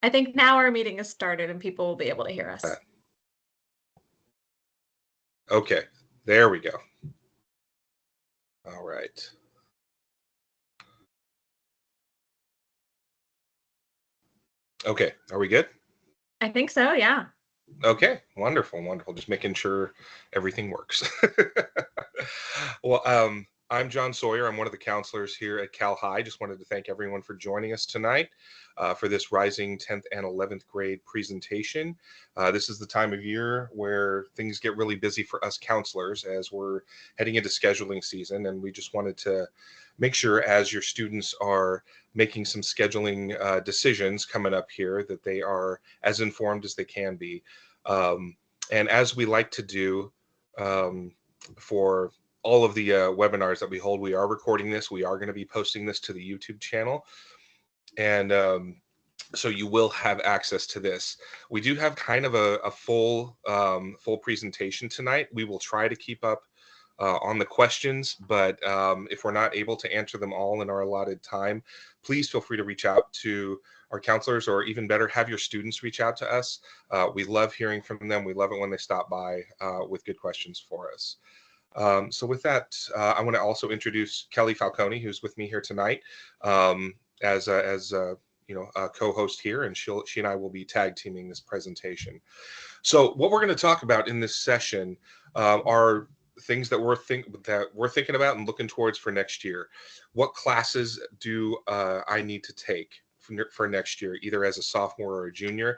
I think now our meeting is started and people will be able to hear us. Okay, there we go. All right. Okay, are we good? I think so, yeah. Okay, wonderful, wonderful. Just making sure everything works. Well, I'm John Sawyer. I'm one of the counselors here at Cal High. Just wanted to thank everyone for joining us tonight for this Rising 10th and 11th grade presentation. This is the time of year where things get really busy for us counselors as we're heading into scheduling season, and we just wanted to make sure as your students are making some scheduling decisions coming up here that they are as informed as they can be. Um, and as we like to do for all of the webinars that we hold, we are recording this. We are going to be posting this to the YouTube channel. And so you will have access to this. We do have kind of a full presentation tonight. We will try to keep up on the questions, but if we're not able to answer them all in our allotted time, please feel free to reach out to our counselors, or even better, have your students reach out to us. We love hearing from them. We love it when they stop by with good questions for us. So with that, I want to also introduce Kelly Falcone, who's with me here tonight as a co-host here, and she and I will be tag teaming this presentation. So what we're going to talk about in this session are things that we're thinking about and looking towards for next year. What classes do I need to take for next year, either as a sophomore or a junior?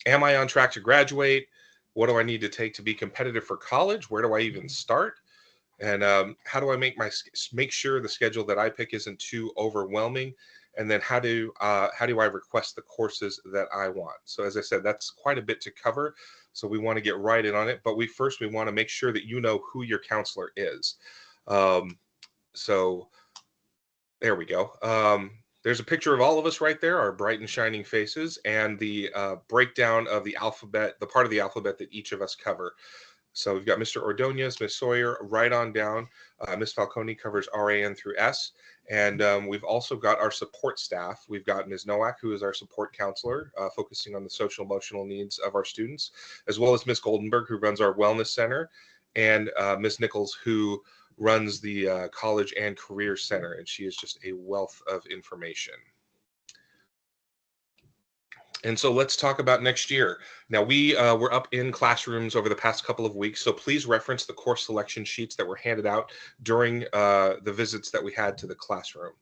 Am I on track to graduate? What do I need to take to be competitive for college? Where do I even start? And how do I make sure the schedule that I pick isn't too overwhelming? And then how do I request the courses that I want? So as I said, that's quite a bit to cover. So we want to get right in on it. But we want to make sure that you know who your counselor is. So there we go. There's a picture of all of us right there, our bright and shining faces, and the breakdown of the alphabet, the part of the alphabet that each of us cover. So we've got Mr. Ordonez, Ms. Sawyer, right on down. Ms. Falcone covers RAN through S. And we've also got our support staff. We've got Ms. Nowak, who is our support counselor, focusing on the social emotional needs of our students, as well as Ms. Goldenberg, who runs our wellness center, and Ms. Nichols, who runs the college and career center. And she is just a wealth of information. And so let's talk about next year. Now, we were up in classrooms over the past couple of weeks, so please reference the course selection sheets that were handed out during the visits that we had to the classroom.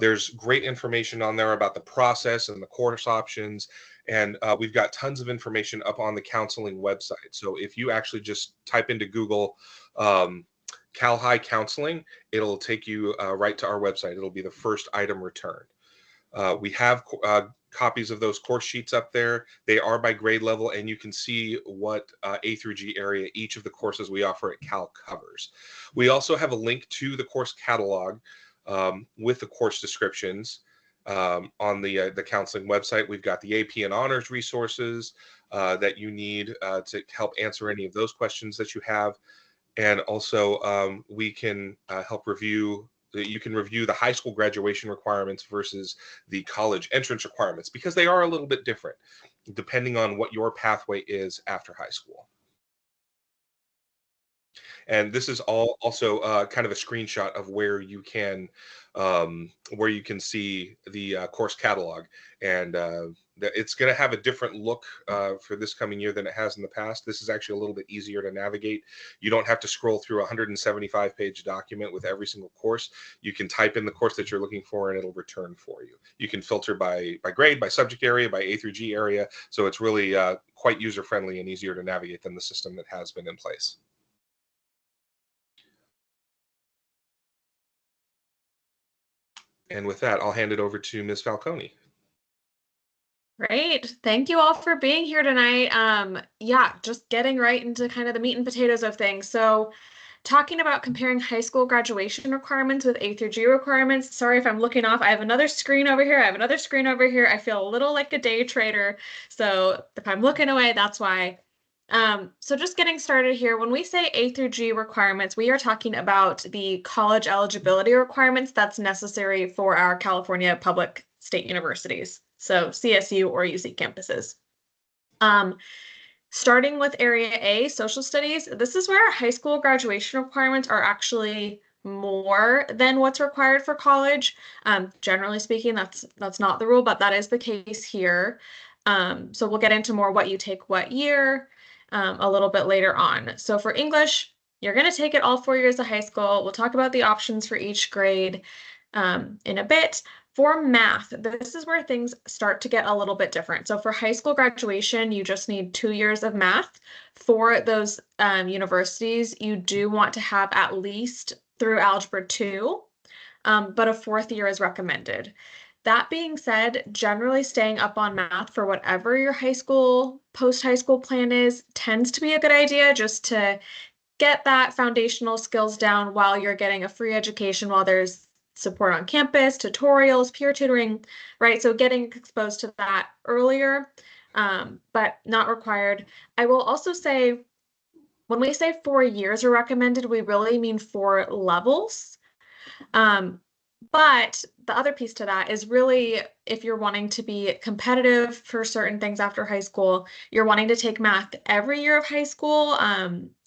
There's great information on there about the process and the course options, and we've got tons of information up on the counseling website. So if you actually just type into Google Cal High Counseling, it'll take you right to our website. It'll be the first item returned. We have copies of those course sheets up there. They are by grade level, and you can see what A through G area each of the courses we offer at Cal covers. We also have a link to the course catalog with the course descriptions on the counseling website. We've got the AP and honors resources that you need to help answer any of those questions that you have. And also we can help review. You can review the high school graduation requirements versus the college entrance requirements, because they are a little bit different depending on what your pathway is after high school. And this is all also kind of a screenshot of where you can see the course catalog, and it's going to have a different look for this coming year than it has in the past. This is actually a little bit easier to navigate. You don't have to scroll through a 175-page document with every single course. You can type in the course that you're looking for, and it'll return for you. You can filter by grade, by subject area, by A through G area. So it's really quite user-friendly and easier to navigate than the system that has been in place. And with that, I'll hand it over to Ms. Falcone. Great. Thank you all for being here tonight. Yeah, just getting right into kind of the meat and potatoes of things. So talking about comparing high school graduation requirements with A through G requirements. Sorry if I'm looking off. I have another screen over here. I have another screen over here. I feel a little like a day trader. So if I'm looking away, that's why. So just getting started here, when we say A through G requirements, we are talking about the college eligibility requirements that's necessary for our California public state universities, so CSU or UC campuses. Starting with Area A, social studies, this is where high school graduation requirements are actually more than what's required for college. Generally speaking, that's not the rule, but that is the case here. So we'll get into more what you take what year a little bit later on. So for English, you're going to take it all 4 years of high school. We'll talk about the options for each grade in a bit. For math, this is where things start to get a little bit different. So for high school graduation, you just need 2 years of math. For those universities, you do want to have at least through Algebra 2, but a fourth year is recommended. That being said, generally staying up on math for whatever your high school, post-high school plan is tends to be a good idea, just to get that foundational skills down while you're getting a free education, while there's support on campus, tutorials, peer tutoring, right? So getting exposed to that earlier, but not required. I will also say, when we say 4 years are recommended, we really mean 4 levels. But the other piece to that is really, if you're wanting to be competitive for certain things after high school, you're wanting to take math every year of high school.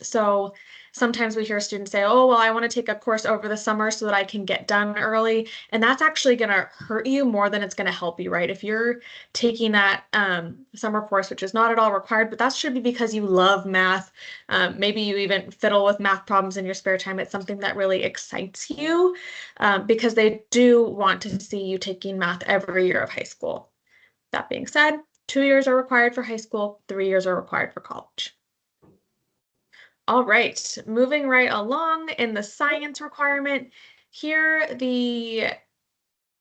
So sometimes we hear students say, oh, well, I want to take a course over the summer so that I can get done early. And that's actually going to hurt you more than it's going to help you, right? If you're taking that summer course, which is not at all required, but that should be because you love math. Maybe you even fiddle with math problems in your spare time. It's something that really excites you because they do want to see you taking math every year of high school. That being said, 2 years are required for high school, 3 years are required for college. All right, moving right along in the science requirement, here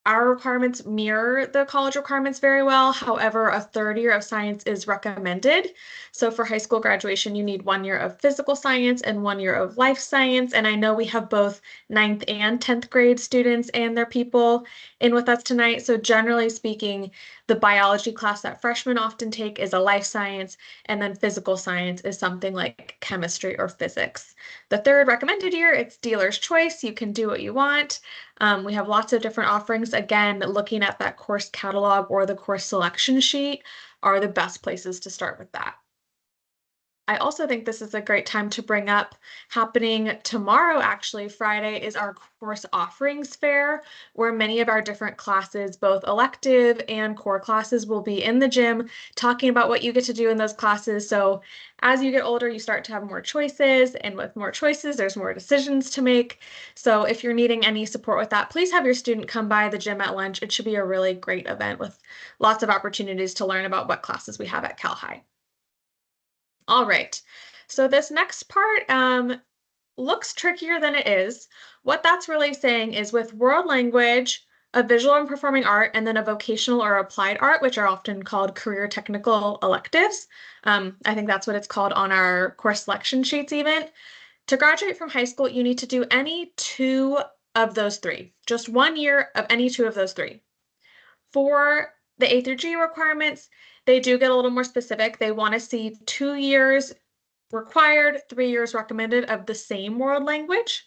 our requirements mirror the college requirements very well. However, a third year of science is recommended. So for high school graduation, you need 1 year of physical science and 1 year of life science. And I know we have both 9th and 10th grade students and their people in with us tonight. So generally speaking, the biology class that freshmen often take is a life science, and then physical science is something like chemistry or physics. The third recommended year, it's dealer's choice. You can do what you want. We have lots of different offerings. Again, looking at that course catalog or the course selection sheet are the best places to start with that. I also think this is a great time to bring up, happening tomorrow, actually, Friday, is our course offerings fair, where many of our different classes, both elective and core classes, will be in the gym talking about what you get to do in those classes. So as you get older, you start to have more choices, and with more choices, there's more decisions to make. So if you're needing any support with that, please have your student come by the gym at lunch. It should be a really great event with lots of opportunities to learn about what classes we have at Cal High. All right, so this next part looks trickier than it is. What that's really saying is, with world language, a visual and performing art, and then a vocational or applied art, which are often called career technical electives. I think that's what it's called on our course selection sheets even. To graduate from high school, you need to do any 2 of those 3, just 1 year of any 2 of those 3. For the A through G requirements, they do get a little more specific. They want to see 2 years required, 3 years recommended of the same world language,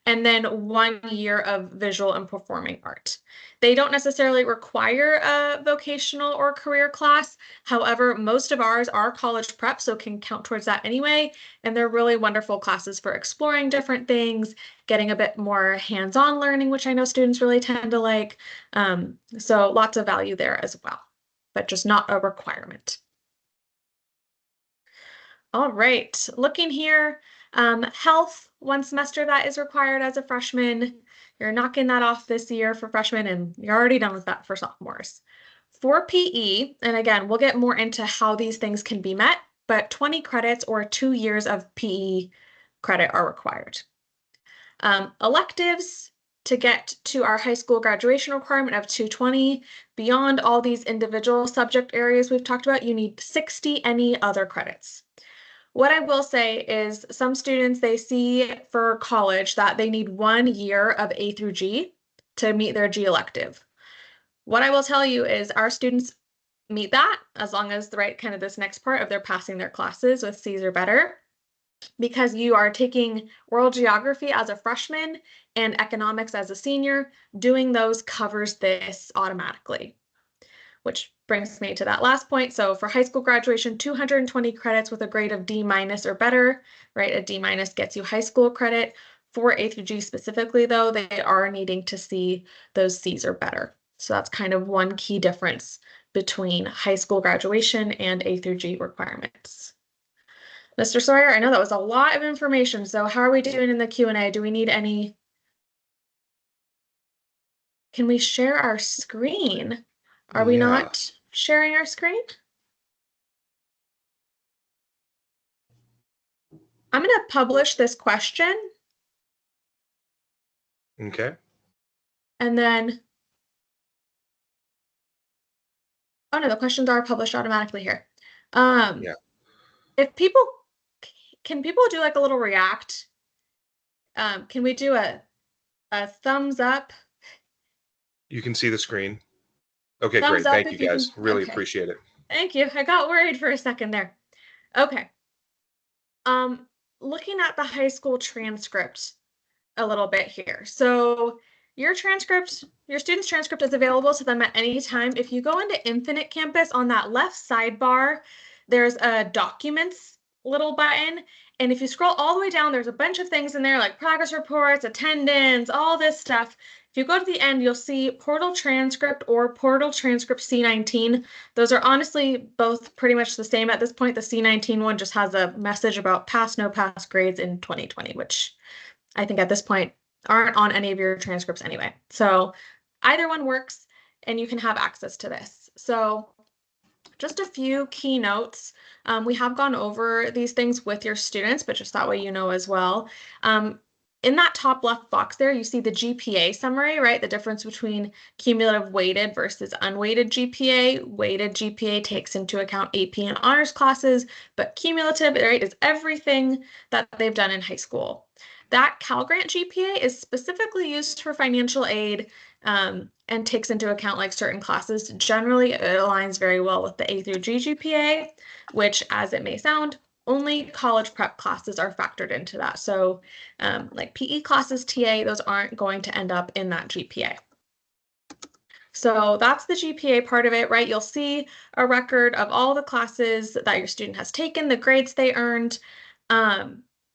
and then 1 year of visual and performing art. They don't necessarily require a vocational or career class. However, most of ours are college prep, so can count towards that anyway. And they're really wonderful classes for exploring different things, getting a bit more hands-on learning, which I know students really tend to like. So lots of value there as well, but just not a requirement. All right, looking here, health, 1 semester that is required as a freshman. You're knocking that off this year for freshmen, and you're already done with that for sophomores. For PE, and again, we'll get more into how these things can be met, but 20 credits or 2 years of PE credit are required. Electives, to get to our high school graduation requirement of 220, beyond all these individual subject areas we've talked about, you need 60 any other credits. What I will say is, some students, they see for college that they need 1 year of A through G to meet their G elective. What I will tell you is our students meet that, as long as the right kind of this next part of they're passing their classes with C's or better. because you are taking world geography as a freshman and economics as a senior. Doing those covers this automatically, which brings me to that last point. So for high school graduation, 220 credits with a grade of D minus or better, right? A D minus gets you high school credit. For A through G specifically, though, they are needing to see those Cs or better. So that's kind of one key difference between high school graduation and A through G requirements. Mr. Sawyer, I know that was a lot of information. So how are we doing in the Q&A? Do we need any? Can we share our screen? Are we Yeah. not sharing our screen? I'm going to publish this question. Okay. And then, oh no, the questions are published automatically here. Yeah. If people, can people do like a little react? Can we do a thumbs up? You can see the screen. Okay, Thumbs great. up Thank you if you guys. can. Really Okay. appreciate it. Thank you. I got worried for a second there. Okay. Looking at the high school transcript a little bit here. So your transcript, your student's transcript is available to them at any time. If you go into Infinite Campus on that left sidebar, there's a documents little button. And if you scroll all the way down, there's a bunch of things in there like progress reports, attendance, all this stuff. If you go to the end, you'll see Portal Transcript or Portal Transcript C19. Those are honestly both pretty much the same at this point. The C19 one just has a message about pass, no pass grades in 2020, which I think at this point aren't on any of your transcripts anyway. So either one works and you can have access to this. So just a few key notes. We have gone over these things with your students, but just that way you know as well. In that top left box there, you see the GPA summary, right? The difference between cumulative weighted versus unweighted GPA. Weighted GPA takes into account AP and honors classes, but cumulative, right, is everything that they've done in high school. That Cal Grant GPA is specifically used for financial aid and takes into account like certain classes. Generally, it aligns very well with the A through G GPA, which, as it may sound, only college prep classes are factored into that. So like PE classes, TA, those aren't going to end up in that GPA. So that's the GPA part of it, right? You'll see a record of all the classes that your student has taken, the grades they earned.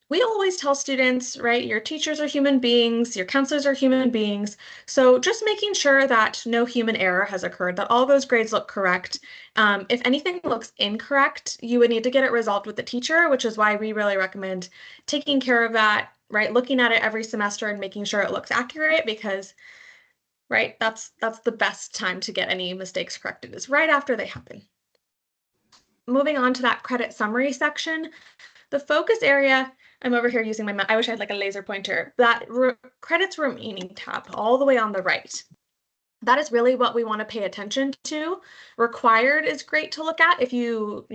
We always tell students, right, your teachers are human beings, your counselors are human beings. So just making sure that no human error has occurred, that all those grades look correct. If anything looks incorrect, you would need to get it resolved with the teacher, which is why we really recommend taking care of that, right? Looking at it every semester and making sure it looks accurate because, right, that's the best time to get any mistakes corrected is right after they happen. Moving on to that credit summary section, the focus area, I'm over here using my, I wish I had like a laser pointer, that credits remaining tab all the way on the right. That is really what we want to pay attention to. Required is great to look at if you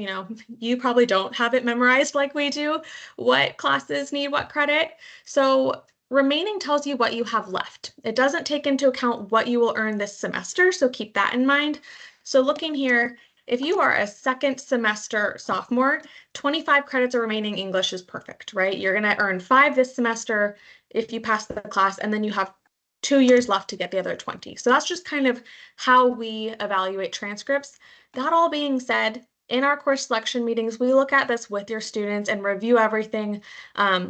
probably don't have it memorized like we do, what classes need what credit. So remaining tells you what you have left. It doesn't take into account what you will earn this semester, so keep that in mind. So looking here, if you are a second semester sophomore, 25 credits of remaining English is perfect, right? You're going to earn 5 this semester if you pass the class, and then you have 2 years left to get the other 20. So that's just kind of how we evaluate transcripts. That all being said, in our course selection meetings, we look at this with your students and review everything,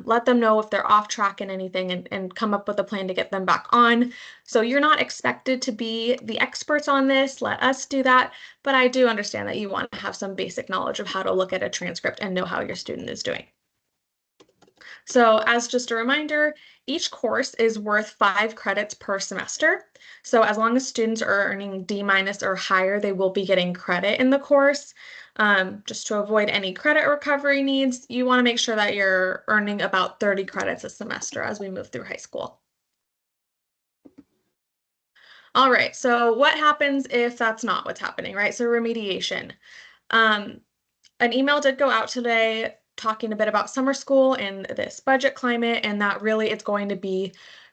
let them know if they're off track in anything and come up with a plan to get them back on. So you're not expected to be the experts on this, let us do that, but I do understand that you want to have some basic knowledge of how to look at a transcript and know how your student is doing. So as just a reminder, each course is worth 5 credits per semester. So as long as students are earning D minus or higher, they will be getting credit in the course. Just to avoid any credit recovery needs, you want to make sure that you're earning about 30 credits a semester as we move through high school. All right, so what happens if that's not what's happening, right? So remediation. An email did go out today talking a bit about summer school and this budget climate, and that really it's going to be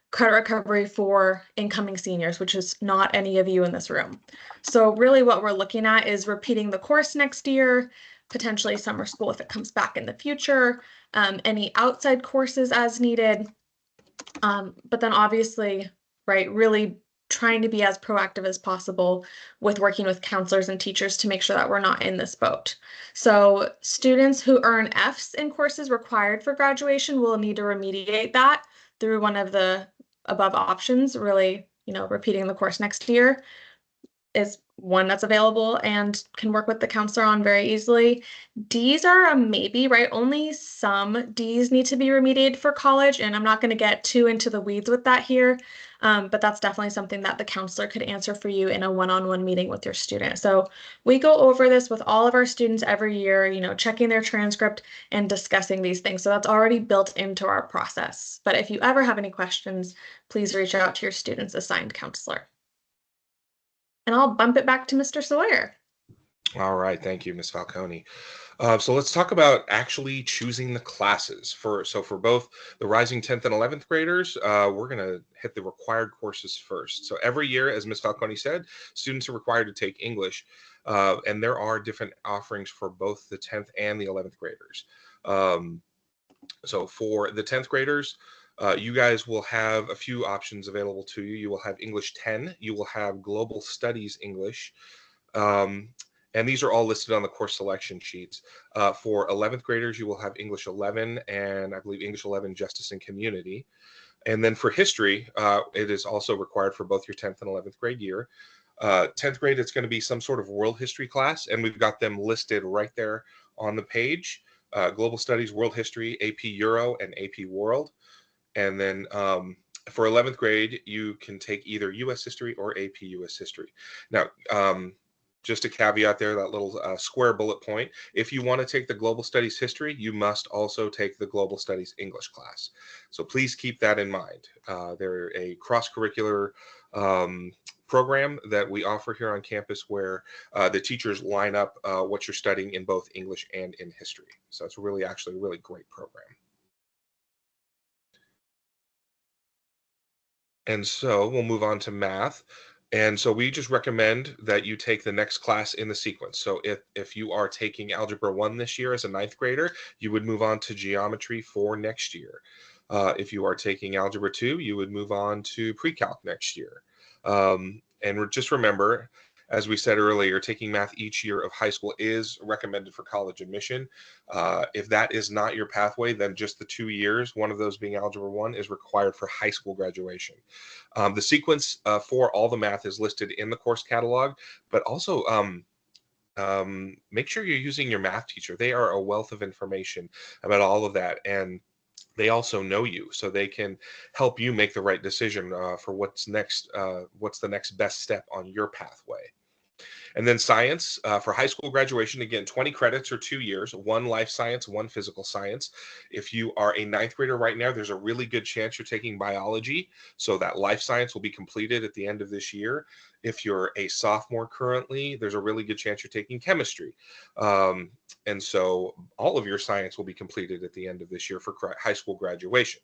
credit recovery for incoming seniors, which is not any of you in this room. So really what we're looking at is repeating the course next year, potentially summer school if it comes back in the future, any outside courses as needed. But then obviously, right, really trying to be as proactive as possible with working with counselors and teachers to make sure that we're not in this boat. So students who earn Fs in courses required for graduation will need to remediate that through one of the above options, really, repeating the course next year is one that's available and can work with the counselor on very easily. Ds are a maybe, right? Only some Ds need to be remediated for college, and I'm not going to get too into the weeds with that here, but that's definitely something that the counselor could answer for you in a one-on-one meeting with your student. So we go over this with all of our students every year, checking their transcript and discussing these things. So that's already built into our process. But if you ever have any questions, please reach out to your student's assigned counselor. And I'll bump it back to Mr. Sawyer. All right, thank you, Ms. Falcone. So let's talk about actually choosing the classes. For both the rising 10th and 11th graders, we're going to hit the required courses first. So every year, as Ms. Falcone said, students are required to take English, and there are different offerings for both the 10th and the 11th graders. So for the 10th graders, you guys will have a few options available to you. You will have English 10, you will have Global Studies English, and these are all listed on the course selection sheets. For 11th graders, you will have English 11 and I believe English 11 Justice and Community. And then for history, it is also required for both your 10th and 11th grade year. 10th grade, it's going to be some sort of world history class, and we've got them listed right there on the page. Global Studies, World History, AP Euro, and AP World. And then for 11th grade, you can take either U.S. History or AP U.S. History. Now, just a caveat there, that little square bullet point. If you want to take the Global Studies History, you must also take the Global Studies English class. So please keep that in mind. They're a cross-curricular program that we offer here on campus where the teachers line up what you're studying in both English and in history. So it's really actually a really great program. And so we'll move on to math. And so we just recommend that you take the next class in the sequence. So if you are taking Algebra 1 this year as a 9th grader, you would move on to Geometry for next year. If you are taking Algebra 2, you would move on to Pre-Calc next year. And just remember, as we said earlier, taking math each year of high school is recommended for college admission. If that is not your pathway, then just the 2 years, one of those being Algebra 1, is required for high school graduation. The sequence for all the math is listed in the course catalog, but also make sure you're using your math teacher. They are a wealth of information about all of that, and they also know you, so they can help you make the right decision for what's next, what's the next best step on your pathway. And then science for high school graduation, again, 20 credits or 2 years, 1 life science, 1 physical science. If you are a 9th grader right now, there's a really good chance you're taking biology. So that life science will be completed at the end of this year. If you're a sophomore currently, there's a really good chance you're taking chemistry. And so all of your science will be completed at the end of this year for high school graduation.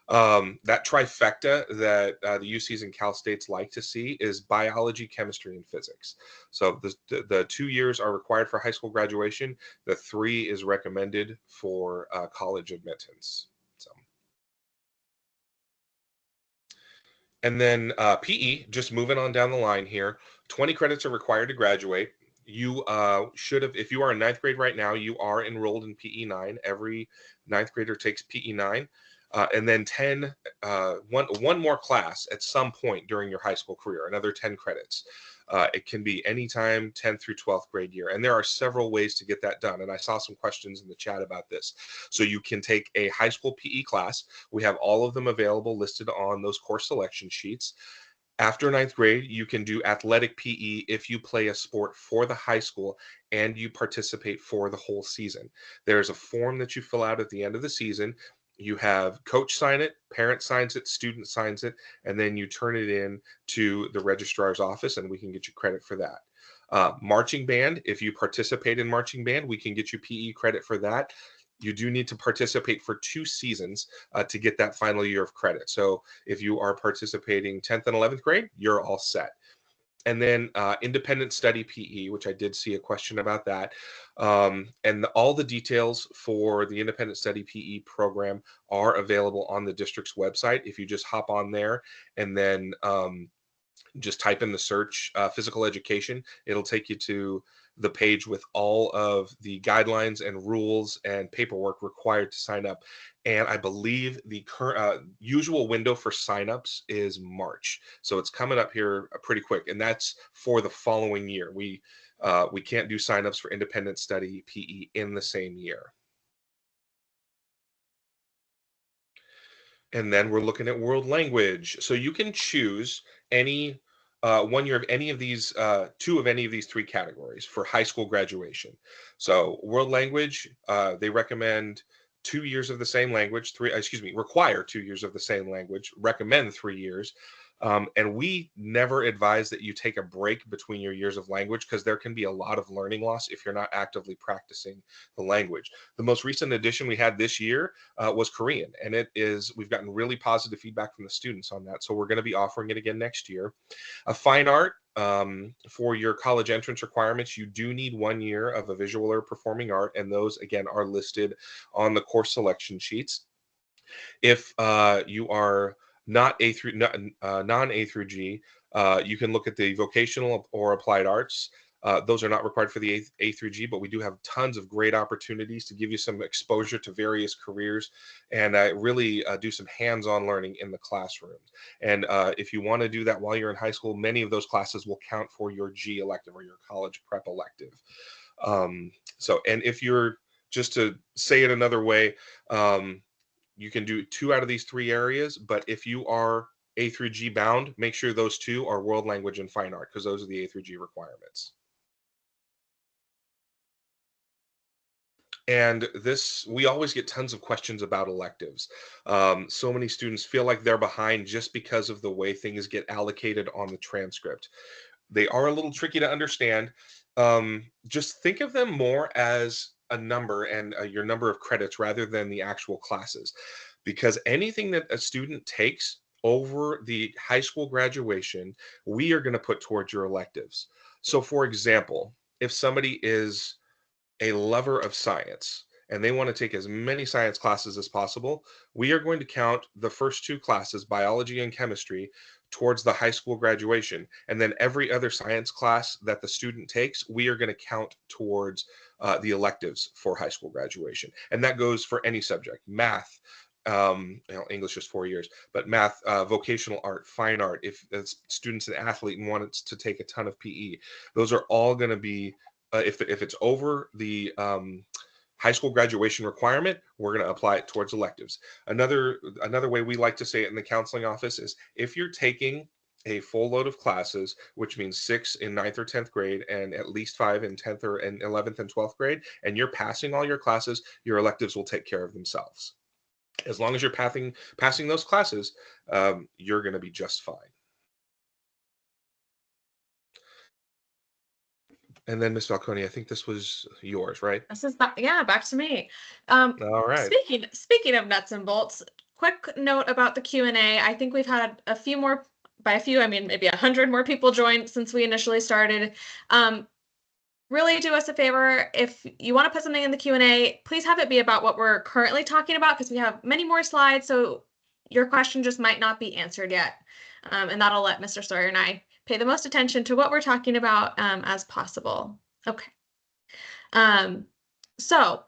That trifecta that the UCs and Cal States like to see is biology, chemistry, and physics. So the 2 years are required for high school graduation. The 3 is recommended for college admittance. So. And then PE, just moving on down the line here, 20 credits are required to graduate. You should have, if you are in 9th grade right now, you are enrolled in PE 9. Every 9th grader takes PE 9. And then one more class at some point during your high school career, another 10 credits. It can be anytime 10th through 12th grade year. And there are several ways to get that done. And I saw some questions in the chat about this. So you can take a high school PE class. We have all of them available listed on those course selection sheets. After 9th grade, you can do athletic PE if you play a sport for the high school and you participate for the whole season. There's a form that you fill out at the end of the season. You have coach sign it, parent signs it, student signs it, and then you turn it in to the registrar's office and we can get you credit for that. Marching band, if you participate in marching band, we can get you PE credit for that. You do need to participate for 2 seasons to get that final year of credit. So if you are participating 10th and 11th grade, you're all set. And then independent study PE, which I did see a question about that. And all the details for the independent study PE program are available on the district's website. If you just hop on there and then just type in the search physical education, it'll take you to the page with all of the guidelines and rules and paperwork required to sign up. And I believe the current usual window for signups is March, so it's coming up here pretty quick, and that's for the following year. We can't do signups for independent study PE in the same year. And then we're looking at world language. So you can choose any 1 year of any of these, two of any of these three categories for high school graduation. So world language, they recommend 2 years of the same language, require 2 years of the same language, recommend 3 years. And we never advise that you take a break between your years of language because there can be a lot of learning loss if you're not actively practicing the language. The most recent addition we had this year was Korean, and we've gotten really positive feedback from the students on that. So we're going to be offering it again next year. A fine art, for your college entrance requirements, you do need 1 year of a visual or performing art, and those again are listed on the course selection sheets. If you are not non A through G, you can look at the vocational or applied arts. Those are not required for the A through G, but we do have tons of great opportunities to give you some exposure to various careers and really do some hands-on learning in the classroom. And if you want to do that while you're in high school, many of those classes will count for your G elective or your college prep elective. And if you're, just to say it another way, you can do 2 out of these 3 areas, but if you are A through G bound, make sure those 2 are world language and fine art because those are the A through G requirements. And we always get tons of questions about electives. So many students feel like they're behind just because of the way things get allocated on the transcript. They are a little tricky to understand. Just think of them more as a number and your number of credits rather than the actual classes, because anything that a student takes over the high school graduation, we are going to put towards your electives. So, for example, if somebody is a lover of science and they want to take as many science classes as possible, we are going to count the first 2 classes, biology and chemistry, towards the high school graduation. And then every other science class that the student takes, we are going to count towards the electives for high school graduation. And that goes for any subject: math, English is 4 years, but math, vocational art, fine art. If a student's an athlete and wants to take a ton of PE, those are all going to be, if it's over the high school graduation requirement, we're going to apply it towards electives. Another way we like to say it in the counseling office is, if you're taking a full load of classes, which means 6 in 9th or 10th grade and at least 5 in 10th or in 11th and 12th grade, and you're passing all your classes, your electives will take care of themselves. As long as you're passing those classes, you're going to be just fine. And then Miss Falcone, I think this was yours, right? This is back to me. All right. Speaking of nuts and bolts, quick note about the Q&A. I think we've had a few more, by a few, I mean maybe 100 more people join since we initially started. Really do us a favor, if you want to put something in the Q&A, please have it be about what we're currently talking about, because we have many more slides, so your question just might not be answered yet. And that'll let Mr. Sawyer and I pay the most attention to what we're talking about as possible. Okay. So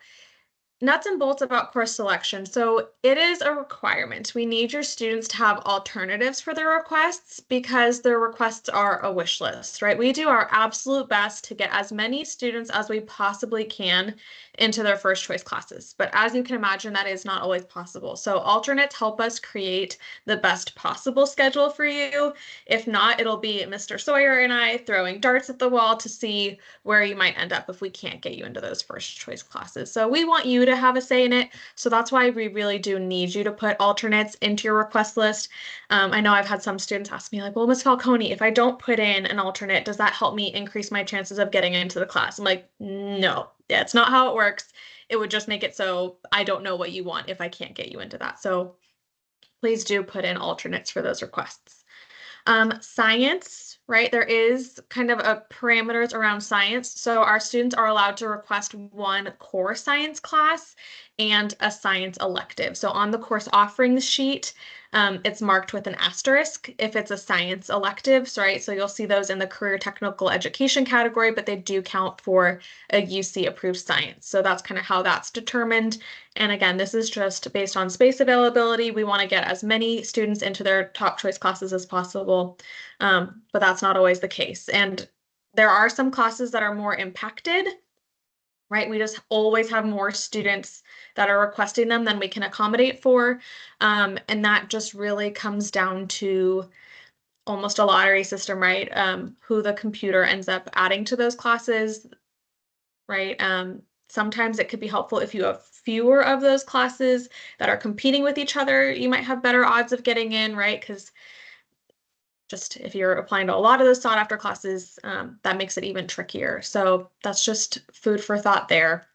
nuts and bolts about course selection. So it is a requirement. We need your students to have alternatives for their requests, because their requests are a wish list, right? We do our absolute best to get as many students as we possibly can into their first choice classes. But as you can imagine, that is not always possible. So alternates help us create the best possible schedule for you. If not, it'll be Mr. Sawyer and I throwing darts at the wall to see where you might end up if we can't get you into those first choice classes. So we want you to have a say in it. So that's why we really do need you to put alternates into your request list. I know I've had some students ask me, like, well, Ms. Falcone, if I don't put in an alternate, does that help me increase my chances of getting into the class? I'm like, no, that's not how it works. It would just make it so I don't know what you want if I can't get you into that. So please do put in alternates for those requests. Science, right? There is kind of a parameters around science. So our students are allowed to request one core science class and a science elective. So on the course offerings sheet, it's marked with an asterisk if it's a science elective, right? So you'll see those in the career technical education category, but they do count for a UC approved science. So that's kind of how that's determined. And again, this is just based on space availability. We want to get as many students into their top choice classes as possible, but that's not always the case. And there are some classes that are more impacted, right? We just always have more students that are requesting them than we can accommodate for. And that just really comes down to almost a lottery system, right? Who the computer ends up adding to those classes, right? Sometimes it could be helpful if you have fewer of those classes that are competing with each other. You might have better odds of getting in, right? Because just if you're applying to a lot of those sought after classes, that makes it even trickier. So that's just food for thought there.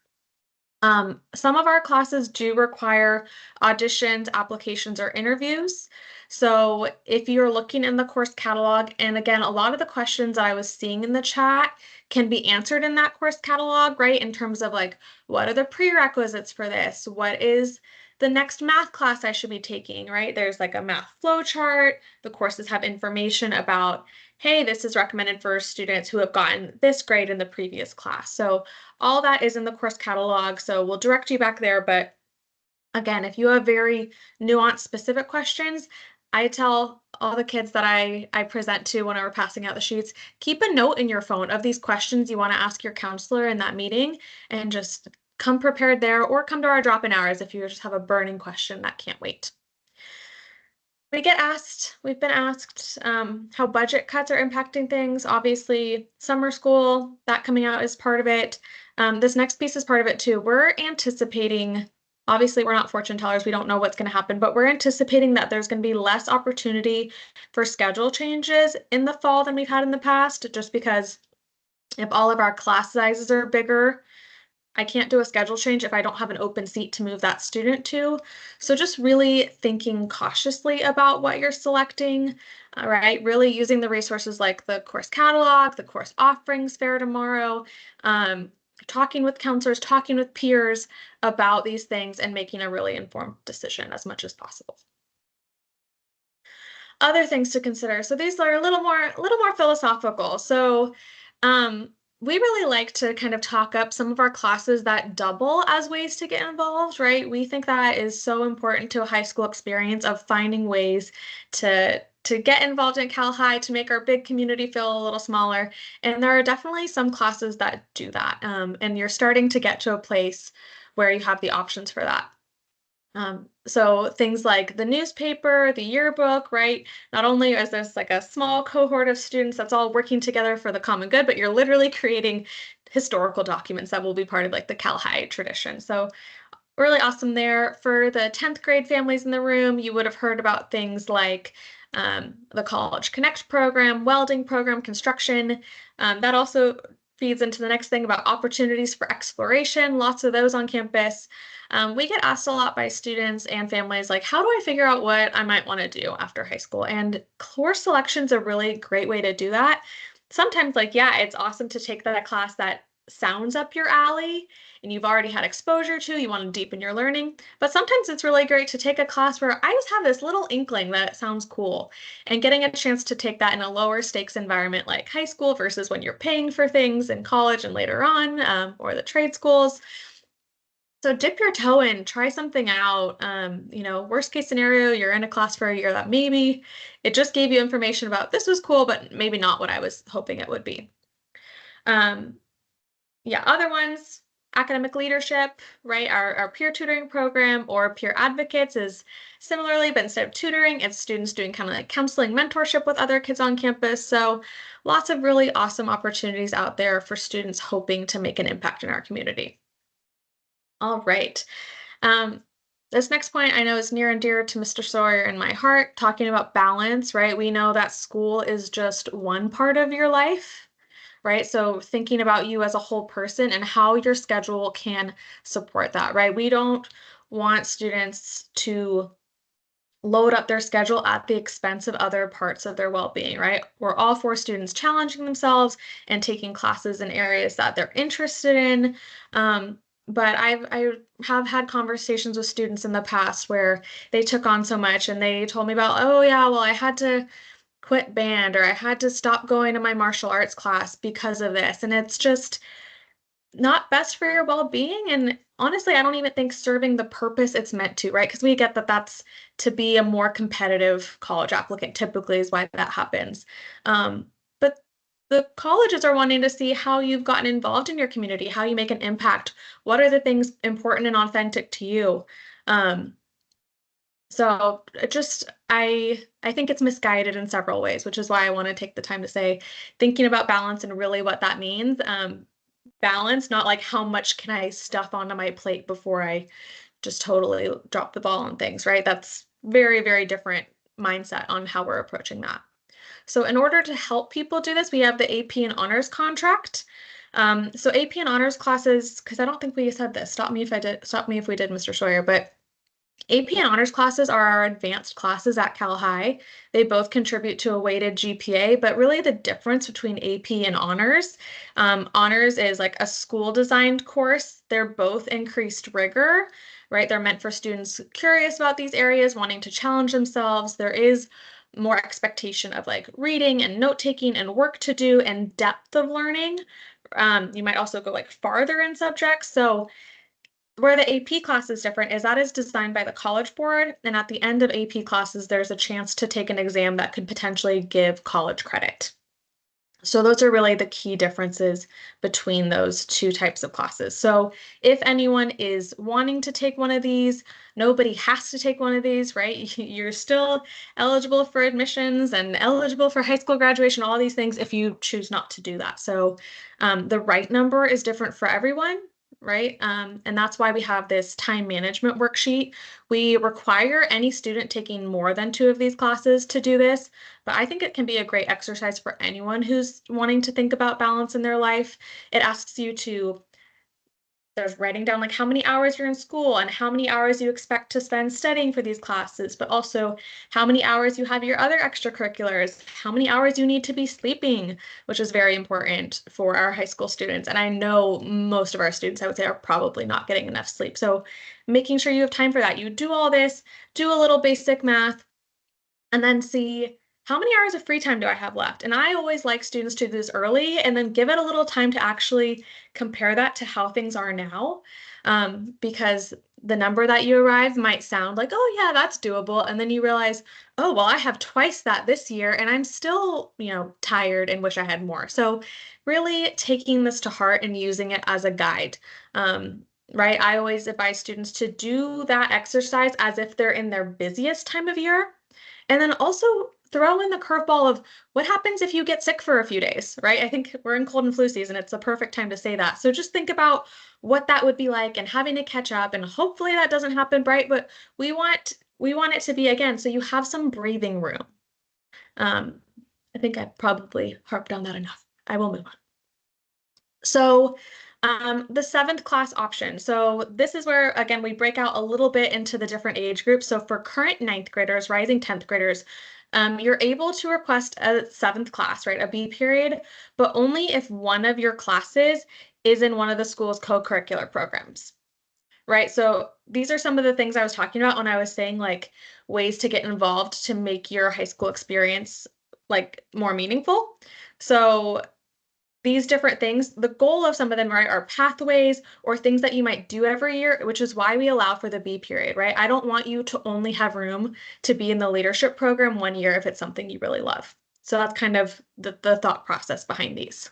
Some of our classes do require auditions, applications, or interviews. So if you're looking in the course catalog, and again, a lot of the questions I was seeing in the chat can be answered in that course catalog, right? In terms of like, what are the prerequisites for this? What is the next math class I should be taking, right? There's like a math flow chart. The courses have information about, hey, this is recommended for students who have gotten this grade in the previous class. So all that is in the course catalog. So we'll direct you back there. But again, if you have very nuanced specific questions, I tell all the kids that I present to when we're passing out the sheets, keep a note in your phone of these questions you want to ask your counselor in that meeting, and just come prepared there, or come to our drop-in hours if you just have a burning question that can't wait. We've been asked how budget cuts are impacting things. Obviously, summer school, that coming out is part of it. This next piece is part of it too. We're anticipating, obviously we're not fortune tellers, we don't know what's going to happen, but we're anticipating that there's going to be less opportunity for schedule changes in the fall than we've had in the past, just because if all of our class sizes are bigger, I can't do a schedule change if I don't have an open seat to move that student to. So just really thinking cautiously about what you're selecting, all right? Really using the resources like the course catalog, the course offerings fair tomorrow, talking with counselors, talking with peers about these things, and making a really informed decision as much as possible. Other things to consider. So these are a little more philosophical. So we really like to kind of talk up some of our classes that double as ways to get involved, right? We think that is so important to a high school experience of finding ways to get involved in Cal High, to make our big community feel a little smaller. And there are definitely some classes that do that. And you're starting to get to a place where you have the options for that. So things like the newspaper, the yearbook, right? Not only is this like a small cohort of students that's all working together for the common good, but you're literally creating historical documents that will be part of like the Cal High tradition. So really awesome there. For the 10th grade families in the room, you would have heard about things like the College Connect program, welding program, construction. That also feeds into the next thing about opportunities for exploration, lots of those on campus. We get asked a lot by students and families, like, how do I figure out what I might want to do after high school? And course selection is a really great way to do that. Sometimes, like, yeah, it's awesome to take that class that sounds up your alley and you've already had exposure to, you want to deepen your learning. But sometimes it's really great to take a class where I just have this little inkling that it sounds cool, and getting a chance to take that in a lower stakes environment like high school versus when you're paying for things in college and later on, or the trade schools. So dip your toe in, try something out. Worst case scenario, you're in a class for a year that maybe it just gave you information about this was cool, but maybe not what I was hoping it would be. Other ones, academic leadership, right? Our peer tutoring program or peer advocates is similarly, but instead of tutoring, it's students doing kind of like counseling, mentorship with other kids on campus. So lots of really awesome opportunities out there for students hoping to make an impact in our community. All right. This next point I know is near and dear to Mr. Sawyer and my heart, talking about balance, right? We know that school is just one part of your life, right? So thinking about you as a whole person and how your schedule can support that, right? We don't want students to load up their schedule at the expense of other parts of their well-being, right? We're all for students challenging themselves and taking classes in areas that they're interested in. But I have had conversations with students in the past where they took on so much and they told me about, oh yeah, well, I had to quit band or I had to stop going to my martial arts class because of this. And it's just not best for your well-being. And honestly, I don't even think serving the purpose it's meant to, right? Because we get that that's to be a more competitive college applicant, typically is why that happens. But the colleges are wanting to see how you've gotten involved in your community, how you make an impact. What are the things important and authentic to you? Um, so it just I think it's misguided in several ways, which is why I want to take the time to say thinking about balance and really what that means. Balance, not like how much can I stuff onto my plate before I just totally drop the ball on things, right? That's very, very different mindset on how we're approaching that. So in order to help people do this, we have the AP and honors contract. So AP and honors classes, because I don't think we said this, stop me if we did, Mr. Sawyer, but AP and honors classes are our advanced classes at Cal High. They both contribute to a weighted GPA, but really the difference between AP and honors, honors is like a school designed course. They're both increased rigor, right? They're meant for students curious about these areas, wanting to challenge themselves. There is more expectation of like reading and note taking and work to do and depth of learning. You might also go like farther in subjects. So where the AP class is different is that is designed by the College Board, and at the end of AP classes, there's a chance to take an exam that could potentially give college credit. So those are really the key differences between those two types of classes. So if anyone is wanting to take one of these, nobody has to take one of these, right? You're still eligible for admissions and eligible for high school graduation, all these things if you choose not to do that. So the right number is different for everyone, right? And that's why we have this time management worksheet. We require any student taking more than 2 of these classes to do this, but I think it can be a great exercise for anyone who's wanting to think about balance in their life. It asks you to, there's writing down like how many hours you're in school and how many hours you expect to spend studying for these classes, but also how many hours you have your other extracurriculars, how many hours you need to be sleeping, which is very important for our high school students. And I know most of our students, I would say, are probably not getting enough sleep. So making sure you have time for that. You do all this, do a little basic math, and then see how many hours of free time do I have left? And I always like students to do this early and then give it a little time to actually compare that to how things are now. Because the number that you arrive might sound like, oh yeah, that's doable. And then you realize, oh, well, I have twice that this year and I'm still, tired and wish I had more. So really taking this to heart and using it as a guide. Right? I always advise students to do that exercise as if they're in their busiest time of year. And then also throw in the curveball of what happens if you get sick for a few days, right? I think we're in cold and flu season. It's a perfect time to say that. So just think about what that would be like and having to catch up. And hopefully that doesn't happen, right? But we want it to be again, so you have some breathing room. I think I probably harped on that enough. I will move on. So the 7th class option. So this is where, again, we break out a little bit into the different age groups. So for current 9th graders, rising 10th graders, you're able to request a 7th class, right, a B period, but only if one of your classes is in one of the school's co-curricular programs, right? So these are some of the things I was talking about when I was saying like ways to get involved to make your high school experience like more meaningful. So these different things, the goal of some of them, right, are pathways or things that you might do every year, which is why we allow for the B period, right? I don't want you to only have room to be in the leadership program one year if it's something you really love. So that's kind of the thought process behind these.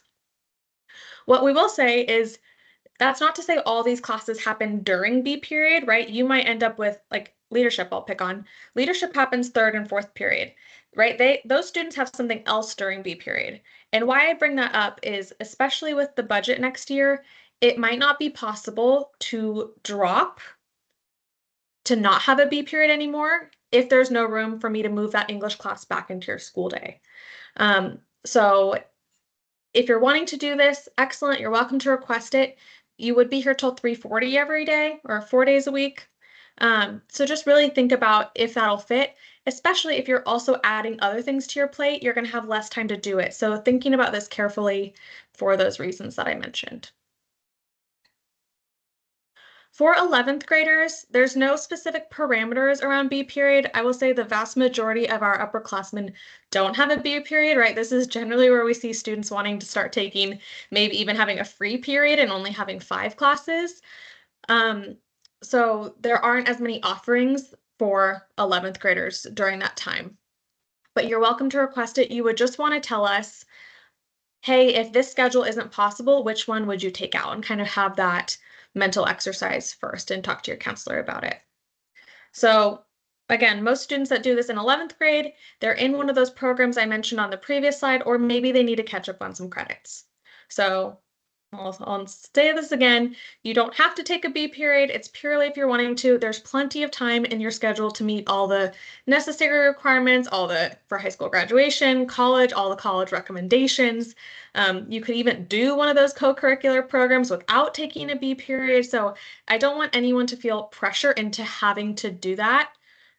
What we will say is that's not to say all these classes happen during B period, right? You might end up with like leadership, I'll pick on. Leadership happens 3rd and 4th period, right? Those students have something else during B period. And why I bring that up is, especially with the budget next year, it might not be possible to drop to not have a B period anymore if there's no room for me to move that English class back into your school day. So if you're wanting to do this, excellent, you're welcome to request it. You would be here till 3:40 every day or 4 days a week. So just really think about if that'll fit. especially if you're also adding other things to your plate, you're going to have less time to do it. So thinking about this carefully for those reasons that I mentioned. For 11th graders, there's no specific parameters around B period. I will say the vast majority of our upperclassmen don't have a B period, right? This is generally where we see students wanting to start taking, maybe even having a free period and only having 5 classes. So there aren't as many offerings for 11th graders during that time. But you're welcome to request it. You would just want to tell us, hey, if this schedule isn't possible, which one would you take out? And kind of have that mental exercise first and talk to your counselor about it. So again, most students that do this in 11th grade, they're in one of those programs I mentioned on the previous slide, or maybe they need to catch up on some credits. So I'll say this again, you don't have to take a B period. It's purely if you're wanting to. There's plenty of time in your schedule to meet all the necessary requirements, for high school graduation, college, all the college recommendations. You could even do one of those co-curricular programs without taking a B period. So I don't want anyone to feel pressure into having to do that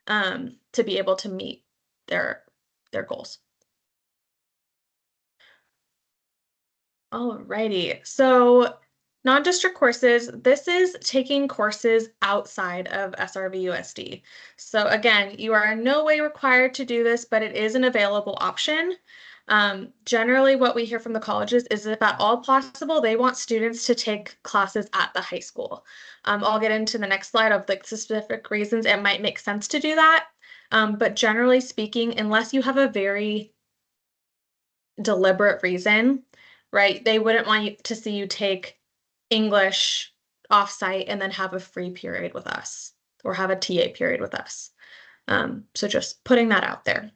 to be able to meet their goals. Alrighty, so non-district courses, this is taking courses outside of SRVUSD. So again, you are in no way required to do this, but it is an available option. Generally, what we hear from the colleges is if at all possible, they want students to take classes at the high school. I'll get into the next slide of the specific reasons it might make sense to do that. But generally speaking, unless you have a very deliberate reason, right? They wouldn't want you to see you take English offsite and then have a free period with us or have a TA period with us. So just putting that out there.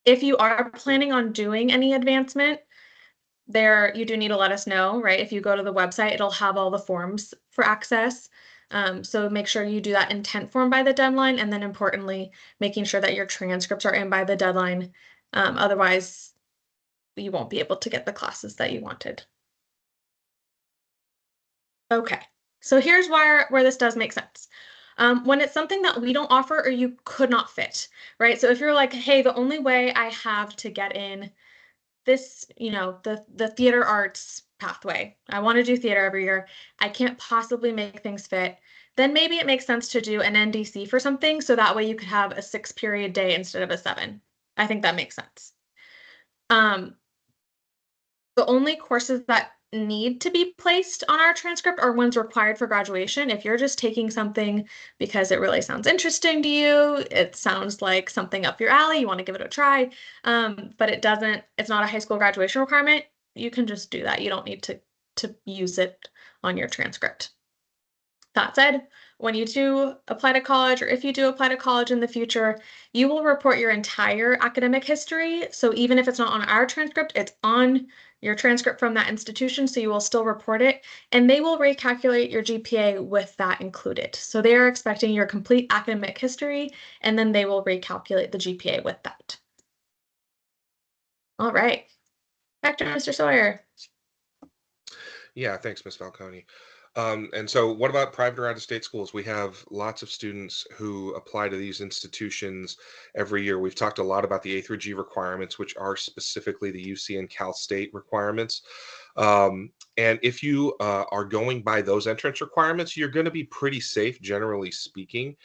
If you are planning on doing any advancement, you do need to let us know, right? If you go to the website, it'll have all the forms for access. So make sure you do that intent form by the deadline, and then importantly, making sure that your transcripts are in by the deadline. Otherwise, you won't be able to get the classes that you wanted. Okay, so here's where this does make sense. When it's something that we don't offer or you could not fit, right? So if you're like, hey, the only way I have to get in this, the theater arts pathway, I want to do theater every year, I can't possibly make things fit, then maybe it makes sense to do an NDC for something, so that way you could have a 6-period day instead of a 7. I think that makes sense. The only courses that need to be placed on our transcript are ones required for graduation. If you're just taking something because it really sounds interesting to you, it sounds like something up your alley, you want to give it a try, but it's not a high school graduation requirement, you can just do that. You don't need to use it on your transcript. That said, when you do apply to college, or if you do apply to college in the future, you will report your entire academic history. So even if it's not on our transcript, it's on your transcript from that institution, so you will still report it, and they will recalculate your GPA with that included. So they are expecting your complete academic history, and then they will recalculate the GPA with that. All right, back to Mr. Sawyer. Yeah, thanks, Ms. Falcone. And so what about private or out-of-state schools? We have lots of students who apply to these institutions every year. We've talked a lot about the A through G requirements, which are specifically the UC and Cal State requirements. And if you are going by those entrance requirements, you're going to be pretty safe, generally speaking.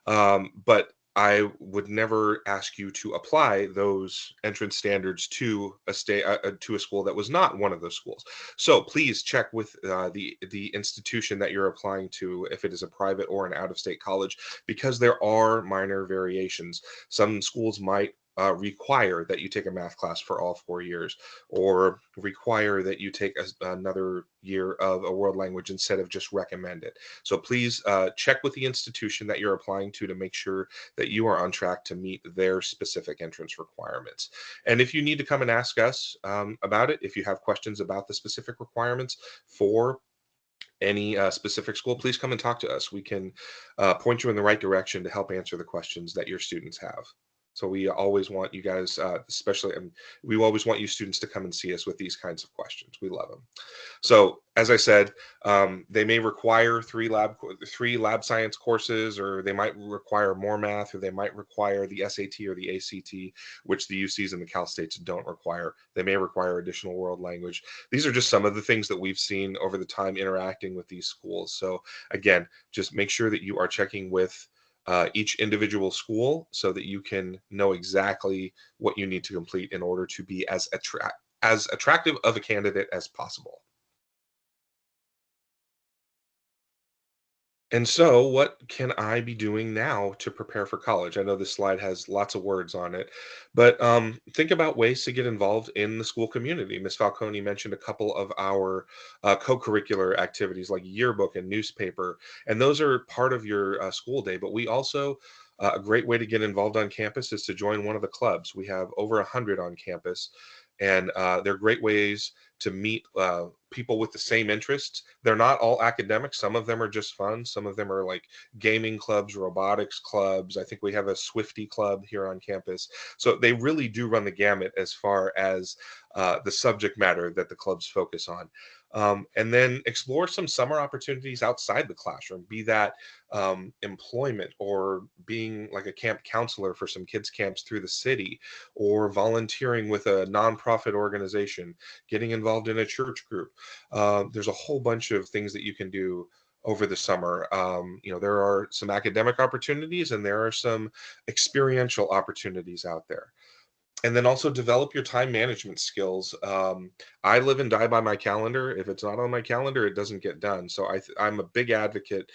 But I would never ask you to apply those entrance standards to a school that was not one of those schools. So please check with the institution that you're applying to, if it is a private or an out-of-state college, because there are minor variations. Some schools might require that you take a math class for all 4 years, or require that you take another year of a world language instead of just recommend it. So please check with the institution that you're applying to make sure that you are on track to meet their specific entrance requirements. And if you need to come and ask us about it, if you have questions about the specific requirements for any specific school, please come and talk to us. We can point you in the right direction to help answer the questions that your students have. So we always want you guys, especially, we always want you students to come and see us with these kinds of questions. We love them. So as I said, they may require three lab science courses, or they might require more math, or they might require the SAT or the ACT, which the UCs and the Cal States don't require. They may require additional world language. These are just some of the things that we've seen over the time interacting with these schools. So again, just make sure that you are checking with each individual school so that you can know exactly what you need to complete in order to be as attractive of a candidate as possible. And so, what can I be doing now to prepare for college? I know this slide has lots of words on it, but think about ways to get involved in the school community. Ms. Falcone mentioned a couple of our co-curricular activities like yearbook and newspaper, and those are part of your school day. But we also a great way to get involved on campus is to join one of the clubs. We have over 100 on campus, and they're great ways to meet people with the same interests. They're not all academic. Some of them are just fun. Some of them are like gaming clubs, robotics clubs. I think we have a Swifty club here on campus. So they really do run the gamut as far as the subject matter that the clubs focus on. And then explore some summer opportunities outside the classroom, be that employment, or being like a camp counselor for some kids camps through the city, or volunteering with a nonprofit organization, getting involved in a church group. There's a whole bunch of things that you can do over the summer. There are some academic opportunities and there are some experiential opportunities out there. And then also develop your time management skills. I live and die by my calendar. If it's not on my calendar, it doesn't get done. So I'm a big advocate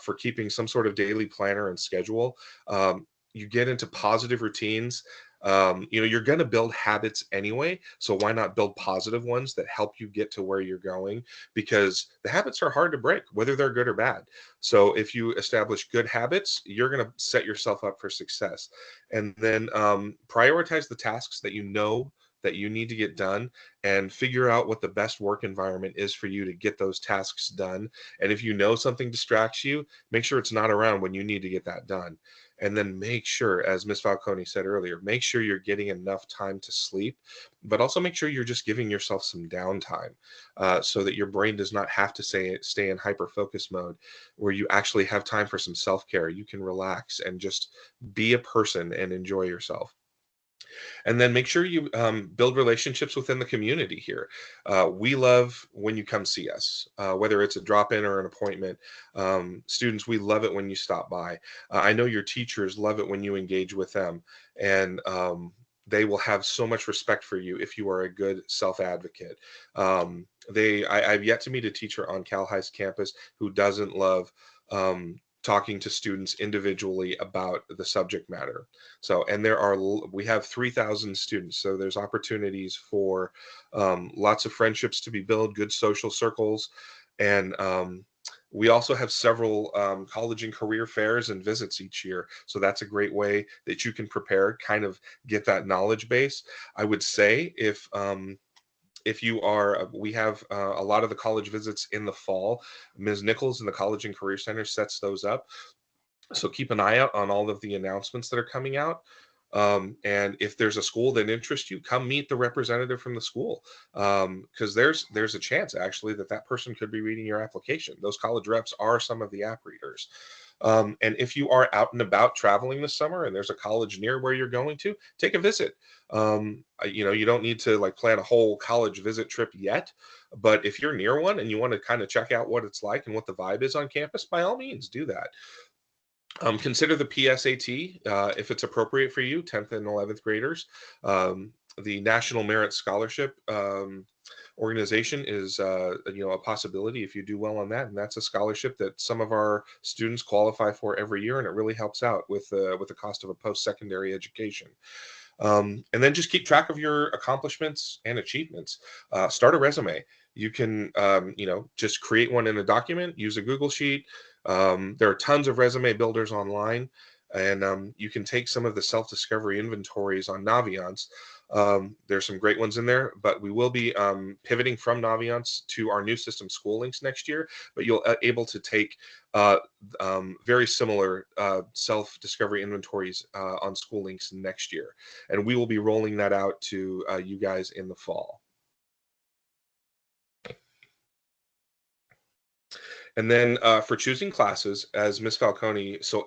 for keeping some sort of daily planner and schedule. You get into positive routines. You're going to build habits anyway. So why not build positive ones that help you get to where you're going? Because the habits are hard to break, whether they're good or bad. So if you establish good habits, you're going to set yourself up for success. And then prioritize the tasks that you know that you need to get done, and figure out what the best work environment is for you to get those tasks done. And if you know something distracts you, make sure it's not around when you need to get that done. And then make sure, as Ms. Falcone said earlier, make sure you're getting enough time to sleep, but also make sure you're just giving yourself some downtime so that your brain does not have to stay in hyper focus mode, where you actually have time for some self care. You can relax and just be a person and enjoy yourself. And then make sure you build relationships within the community here. We love when you come see us, whether it's a drop in or an appointment. Students, we love it when you stop by. I know your teachers love it when you engage with them. And they will have so much respect for you if you are a good self advocate. I've yet to meet a teacher on Cal High's campus who doesn't love talking to students individually about the subject matter. So, and we have 3,000 students, so there's opportunities for lots of friendships to be built, good social circles, and we also have several college and career fairs and visits each year. So that's a great way that you can prepare, kind of get that knowledge base. I would say if you are, we have a lot of the college visits in the fall. Ms. Nichols in the College and Career Center sets those up. So keep an eye out on all of the announcements that are coming out. And if there's a school that interests you, come meet the representative from the school, because there's a chance actually that person could be reading your application. Those college reps are some of the app readers. And if you are out and about traveling this summer and there's a college near where you're going to, take a visit. You don't need to like plan a whole college visit trip yet, but if you're near one and you want to kind of check out what it's like and what the vibe is on campus, by all means do that. Consider the PSAT if it's appropriate for you, 10th and 11th graders. The National Merit Scholarship organization is a possibility if you do well on that, and that's a scholarship that some of our students qualify for every year, and it really helps out with the cost of a post-secondary education. And then just keep track of your accomplishments and achievements. Start a resume. You can just create one in a document, use a Google Sheet. There are tons of resume builders online, and you can take some of the self-discovery inventories on Naviance. There's some great ones in there, but we will be pivoting from Naviance to our new system, SchoolLinks, next year. But you'll able to take very similar self-discovery inventories on SchoolLinks next year, and we will be rolling that out to you guys in the fall. And then for choosing classes, as Ms. Falcone so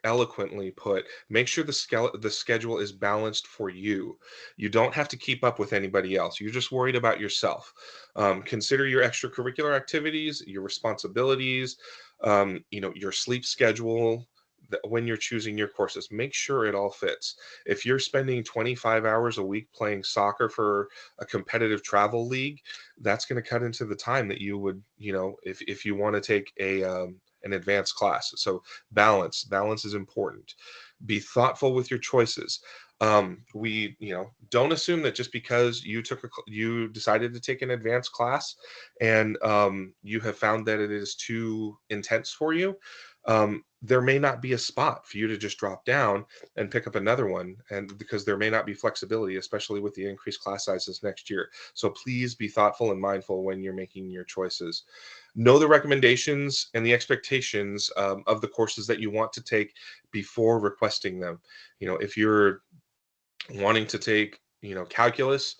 eloquently put, make sure the schedule is balanced for you. You don't have to keep up with anybody else. You're just worried about yourself. Consider your extracurricular activities, your responsibilities, your sleep schedule. When you're choosing your courses, make sure it all fits. If you're spending 25 hours a week playing soccer for a competitive travel league, that's going to cut into the time that you would, if you want to take an advanced class. So balance is important. Be thoughtful with your choices. We don't assume that just because you decided to take an advanced class and you have found that it is too intense for you, there may not be a spot for you to just drop down and pick up another one, and because there may not be flexibility, especially with the increased class sizes next year. So please be thoughtful and mindful when you're making your choices. Know the recommendations and the expectations of the courses that you want to take before requesting them. If you're wanting to take calculus,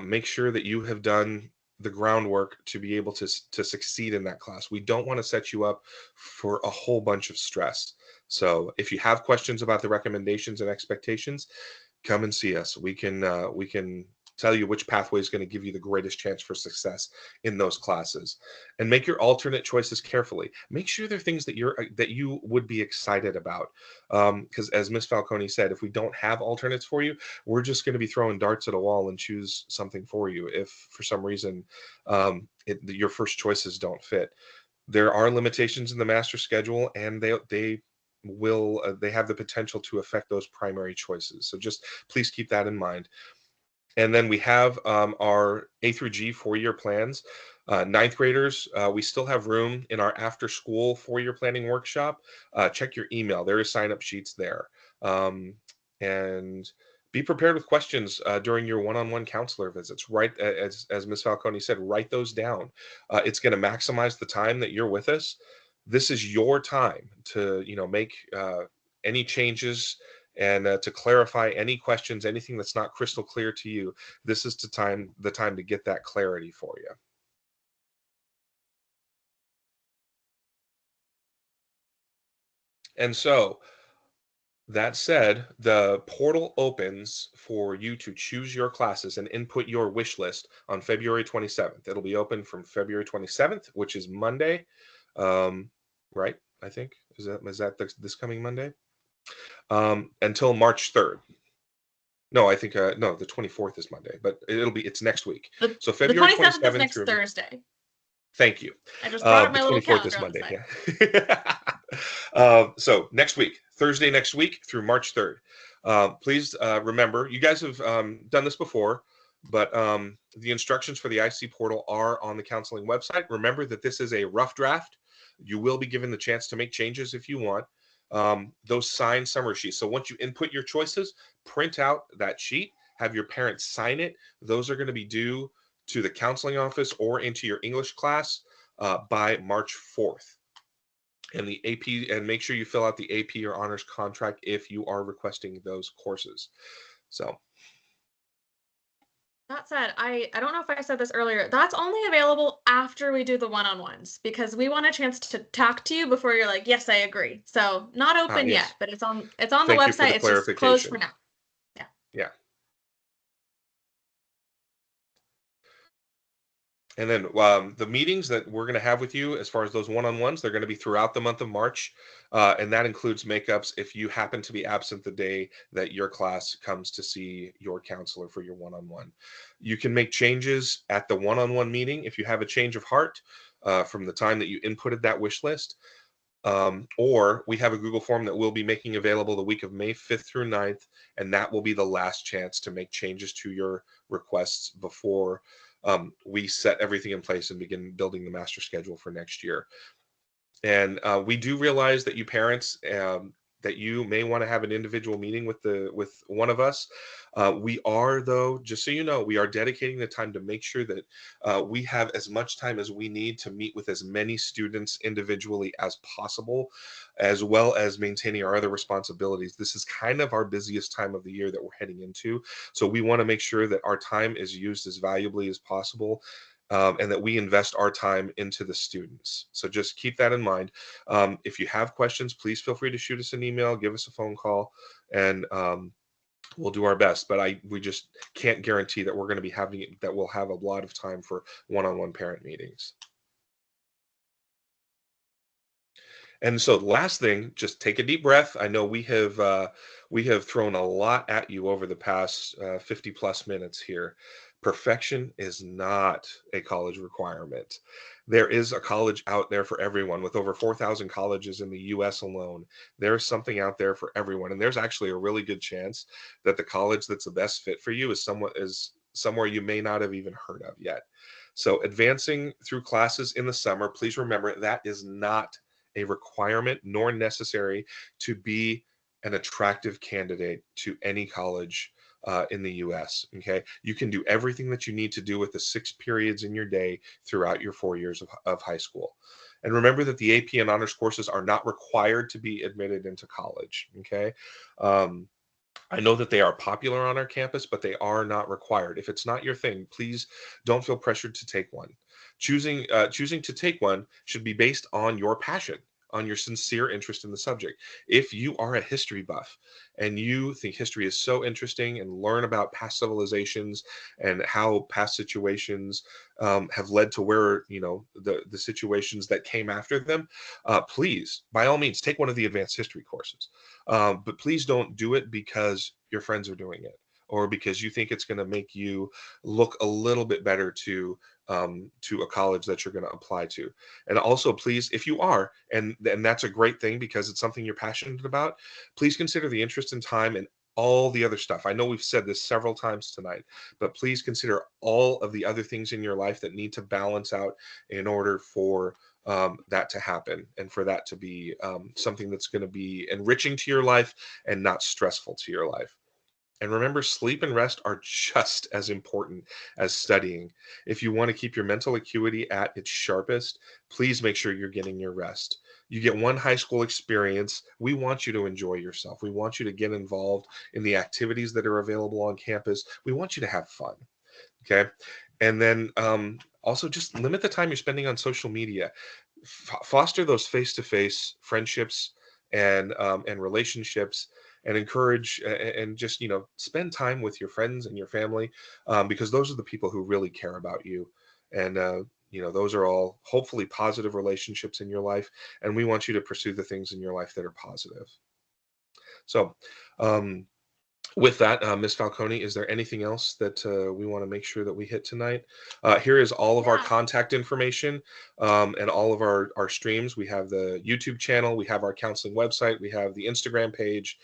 make sure that you have done the groundwork to be able to succeed in that class. We don't want to set you up for a whole bunch of stress. So if you have questions about the recommendations and expectations, come and see us. We can tell you which pathway is going to give you the greatest chance for success in those classes. And make your alternate choices carefully. Make sure they're things that you would be excited about. Because as Ms. Falcone said, if we don't have alternates for you, we're just going to be throwing darts at a wall and choose something for you if for some reason your first choices don't fit. There are limitations in the master schedule, and they have the potential to affect those primary choices. So just please keep that in mind. And then we have our A through G 4-year plans. Ninth graders, we still have room in our after school 4-year planning workshop. Check your email. There is sign up sheets there. And be prepared with questions during your one-on-one counselor visits. Right, as Ms. Falcone said, write those down. It's going to maximize the time that you're with us. This is your time to make any changes and to clarify any questions, anything that's not crystal clear to you. This is the time to get that clarity for you. And so that said, the portal opens for you to choose your classes and input your wish list on February 27th. It'll be open from February 27th, which is Monday, right? I think is that this coming Monday, until March 3rd. No, I think no, the 24th is Monday, but it's next week. So February 27th 27th is next through Thursday. Thank you. I just brought up my The little 24th calendar is on the Monday. side. Yeah. So next week, Thursday next week through March 3rd. Please remember, you guys have done this before, but the instructions for the IC portal are on the counseling website. Remember that this is a rough draft. You will be given the chance to make changes if you want. Those signed summary sheets. So once you input your choices, print out that sheet, have your parents sign it. Those are going to be due to the counseling office or into your English class by March 4th. And the AP, and make sure you fill out the AP or honors contract if you are requesting those courses. So that said, I don't know if I said this earlier. That's only available after we do the one-on-ones because we want a chance to talk to you before you're like, yes, I agree. So not open yes. yet, but it's on the Thank you for website. the It's just closed for now. Yeah. And then the meetings that we're going to have with you, as far as those one-on-ones, they're going to be throughout the month of March, and that includes makeups if you happen to be absent the day that your class comes to see your counselor for your one-on-one. You can make changes at the one-on-one meeting if you have a change of heart from the time that you inputted that wish list. Or we have a Google form that we'll be making available the week of May 5th through 9th, and that will be the last chance to make changes to your requests before we set everything in place and begin building the master schedule for next year. And we do realize that you parents that you may want to have an individual meeting with one of us. We are, though, just so you know, we are dedicating the time to make sure that we have as much time as we need to meet with as many students individually as possible, as well as maintaining our other responsibilities. This is kind of our busiest time of the year that we're heading into. So we want to make sure that our time is used as valuably as possible. And that we invest our time into the students. So just keep that in mind. If you have questions, please feel free to shoot us an email, give us a phone call, and we'll do our best. But we just can't guarantee that we're going to be that we'll have a lot of time for one-on-one parent meetings. And so last thing, just take a deep breath. I know we have thrown a lot at you over the past 50 plus minutes here. Perfection is not a college requirement. There is a college out there for everyone. With over 4,000 colleges in the US alone, there's something out there for everyone. And there's actually a really good chance that the college that's the best fit for you is somewhere you may not have even heard of yet. So advancing through classes in the summer, please remember that is not a requirement nor necessary to be an attractive candidate to any college in the US. Okay. You can do everything that you need to do with the 6 periods in your day throughout your 4 years of high school. And remember that the AP and honors courses are not required to be admitted into college. Okay. Um, I know that they are popular on our campus, but they are not required. If it's not your thing, please don't feel pressured to take one. Choosing to take one should be based on your passion, on your sincere interest in the subject. If you are a history buff and you think history is so interesting and learn about past civilizations and how past situations have led to where the situations that came after them, please, by all means, take one of the advanced history courses. But please don't do it because your friends are doing it or because you think it's going to make you look a little bit better to a college that you're going to apply to. And also, please, if you are, and that's a great thing because it's something you're passionate about, please consider the interest and time and all the other stuff. I know we've said this several times tonight, but please consider all of the other things in your life that need to balance out in order for that to happen and for that to be something that's going to be enriching to your life and not stressful to your life. And remember, sleep and rest are just as important as studying. If you want to keep your mental acuity at its sharpest, please make sure you're getting your rest. You get one high school experience. We want you to enjoy yourself. We want you to get involved in the activities that are available on campus. We want you to have fun. Okay. And then also just limit the time you're spending on social media. Foster those face-to-face friendships and relationships and encourage and just spend time with your friends and your family because those are the people who really care about you. And those are all hopefully positive relationships in your life, and we want you to pursue the things in your life that are positive. So with that, Ms. Falcone, is there anything else that we want to make sure that we hit tonight? Here is all of our contact information and all of our streams. We have the YouTube channel, we have our counseling website, we have the Instagram page.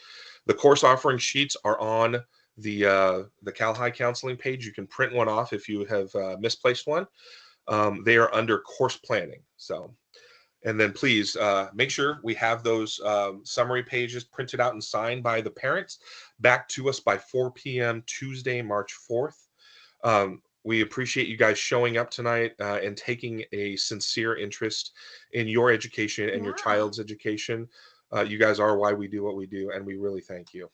The course offering sheets are on the Cal High counseling page. You can print one off if you have misplaced one. They are under course planning. And then please make sure we have those summary pages printed out and signed by the parents back to us by 4 p.m. Tuesday, March 4th. We appreciate you guys showing up tonight and taking a sincere interest in your education and your child's education. You guys are why we do what we do, and we really thank you.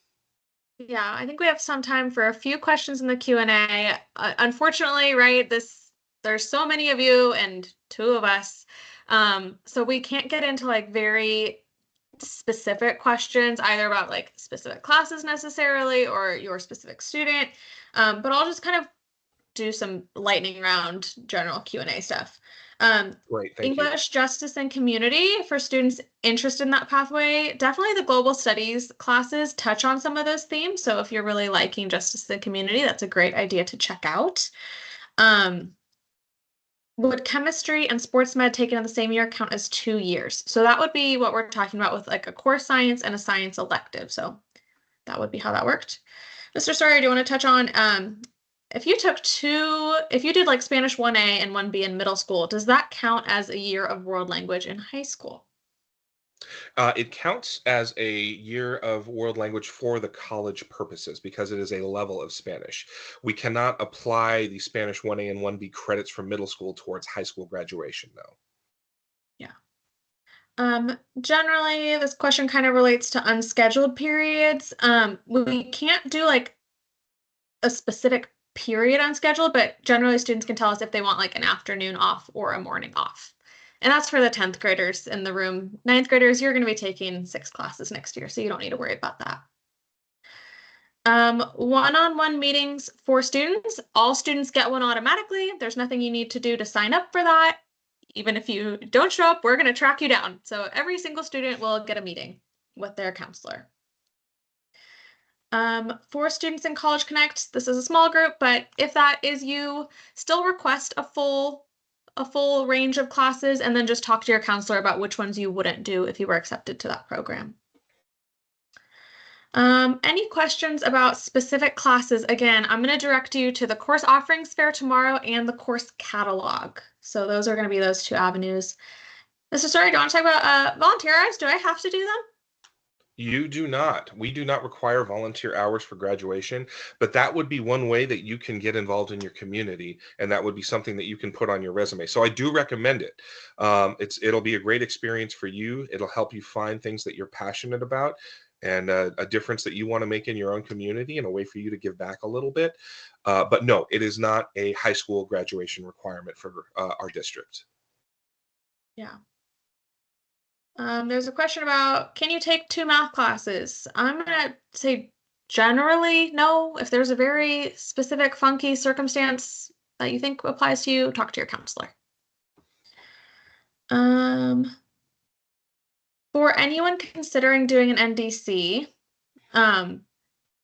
Yeah, I think we have some time for a few questions in the Q&A. Unfortunately, right, there's so many of you and 2 of us. So we can't get into like very specific questions either about like specific classes necessarily or your specific student. But I'll just kind of do some lightning round general Q&A stuff. Great, thank English, Justice, and Community for students interested in that pathway. Definitely the Global Studies classes touch on some of those themes. So if you're really liking Justice and Community, that's a great idea to check out. Would chemistry and sports med taken in the same year count as 2 years? So that would be what we're talking about with like a core science and a science elective. So that would be how that worked. Mr. Sawyer, do you want to touch on if you did like Spanish 1A and 1B in middle school, does that count as a year of world language in high school? It counts as a year of world language for the college purposes because it is a level of Spanish. We cannot apply the Spanish 1A and 1B credits from middle school towards high school graduation, though. Yeah. Generally, this question kind of relates to unscheduled periods. We can't do like a specific period unscheduled, but generally students can tell us if they want like an afternoon off or a morning off. And that's for the 10th graders in the room. 9th graders, you're going to be taking 6 classes next year, so you don't need to worry about that. One-on-one meetings for students. All students get one automatically. There's nothing you need to do to sign up for that. Even if you don't show up, we're going to track you down. So every single student will get a meeting with their counselor. For students in College Connect, this is a small group, but if that is you, still request a full range of classes and then just talk to your counselor about which ones you wouldn't do if you were accepted to that program. Any questions about specific classes? Again, I'm going to direct you to the course offerings fair tomorrow and the course catalog. So those are going to be those 2 avenues. Mr. Story, do you want to talk about volunteer hours? Do I have to do them? You do not. We do not require volunteer hours for graduation, but that would be one way that you can get involved in your community, and that would be something that you can put on your resume. So I do recommend it. It'll be a great experience for you. It'll help you find things that you're passionate about and a difference that you want to make in your own community and a way for you to give back a little bit. But no, it is not a high school graduation requirement for our district. Yeah. There's a question about, can you take 2 math classes? I'm gonna say generally no. If there's a very specific funky circumstance that you think applies to you, talk to your counselor. For anyone considering doing an NDC,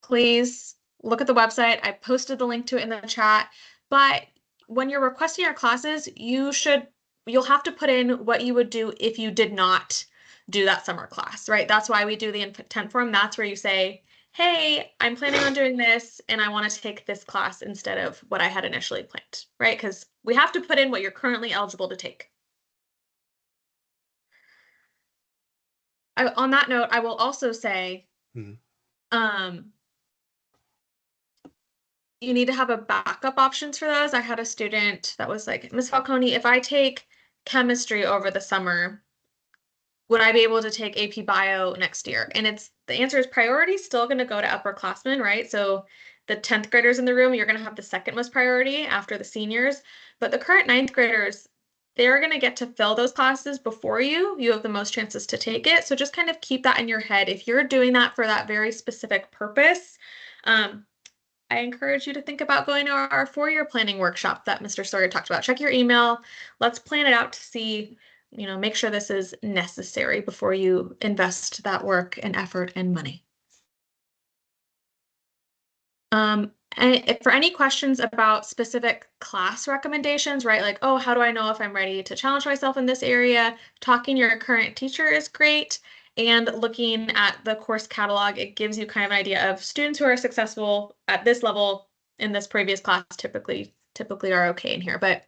please look at the website. I posted the link to it in the chat, but when you're requesting your classes, you'll have to put in what you would do if you did not do that summer class, right? That's why we do the intent form. That's where you say, hey, I'm planning on doing this and I want to take this class instead of what I had initially planned, right? Because we have to put in what you're currently eligible to take. On that note, I will also say, you need to have a backup options for those. I had a student that was like, Ms. Falcone, if I take chemistry over the summer, would I be able to take AP Bio next year? And the answer is priority still going to go to upperclassmen, right? So the 10th graders in the room, you're going to have the second most priority after the seniors. But the current 9th graders, they're going to get to fill those classes before you. You have the most chances to take it. So just kind of keep that in your head. If you're doing that for that very specific purpose, I encourage you to think about going to our 4-year planning workshop that Mr. Sawyer talked about. Check your email. Let's plan it out to see, make sure this is necessary before you invest that work and effort and money. And for any questions about specific class recommendations, right? Like, oh, how do I know if I'm ready to challenge myself in this area? Talking to your current teacher is great. And looking at the course catalog, it gives you kind of an idea of students who are successful at this level in this previous class typically are okay in here. But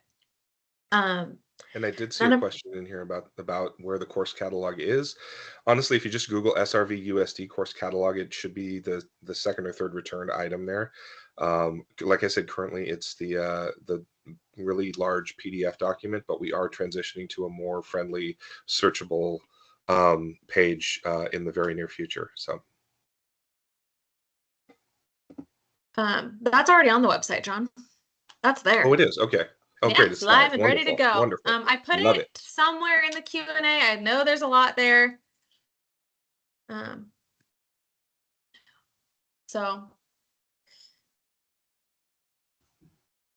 and I did see a question in here about where the course catalog is. Honestly, if you just Google SRV USD course catalog, it should be the second or third returned item there. Like I said, currently it's the really large PDF document, but we are transitioning to a more friendly, searchable page in the very near future. So that's already on the website, John. That's there. Oh, it is. Okay. Oh, yeah, great. It's live and ready to go. Wonderful. I put it somewhere in the Q&A. I know there's a lot there. So,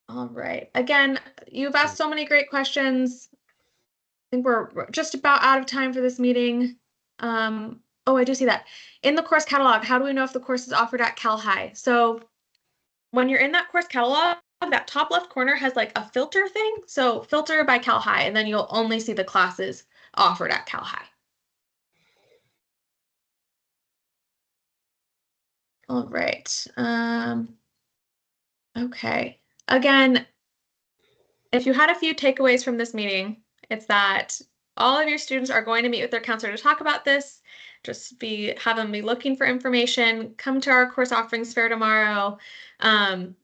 all right. Again, you've asked so many great questions. I think we're just about out of time for this meeting. Oh, I do see that. In the course catalog, how do we know if the course is offered at Cal High? So when you're in that course catalog, that top left corner has like a filter thing. So filter by Cal High, and then you'll only see the classes offered at Cal High. All right. Okay. Again, if you had a few takeaways from this meeting, it's that all of your students are going to meet with their counselor to talk about this. Just have them be looking for information. Come to our course offerings fair tomorrow. And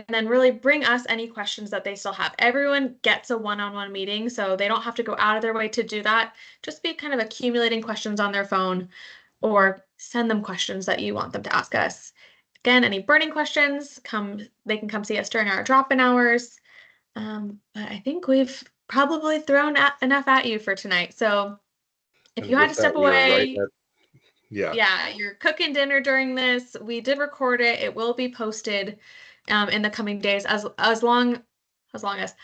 then really bring us any questions that they still have. Everyone gets a one-on-one meeting, so they don't have to go out of their way to do that. Just be kind of accumulating questions on their phone, or send them questions that you want them to ask us. Again, any burning questions, they can come see us during our drop-in hours. But I think we've probably thrown enough at you for tonight. So if you had to step away, yeah, you're cooking dinner during this. We did record it. It will be posted in the coming days, as long as,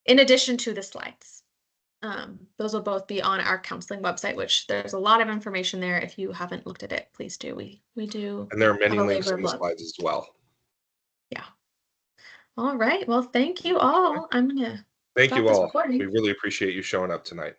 in addition to the slides. Those will both be on our counseling website, which there's a lot of information there. If you haven't looked at it, please do. We do. And there are many have a links labor in of the love. slides as well. Yeah. All right. Well, thank you all. I'm gonna Thank stop you this all. recording. We really appreciate you showing up tonight.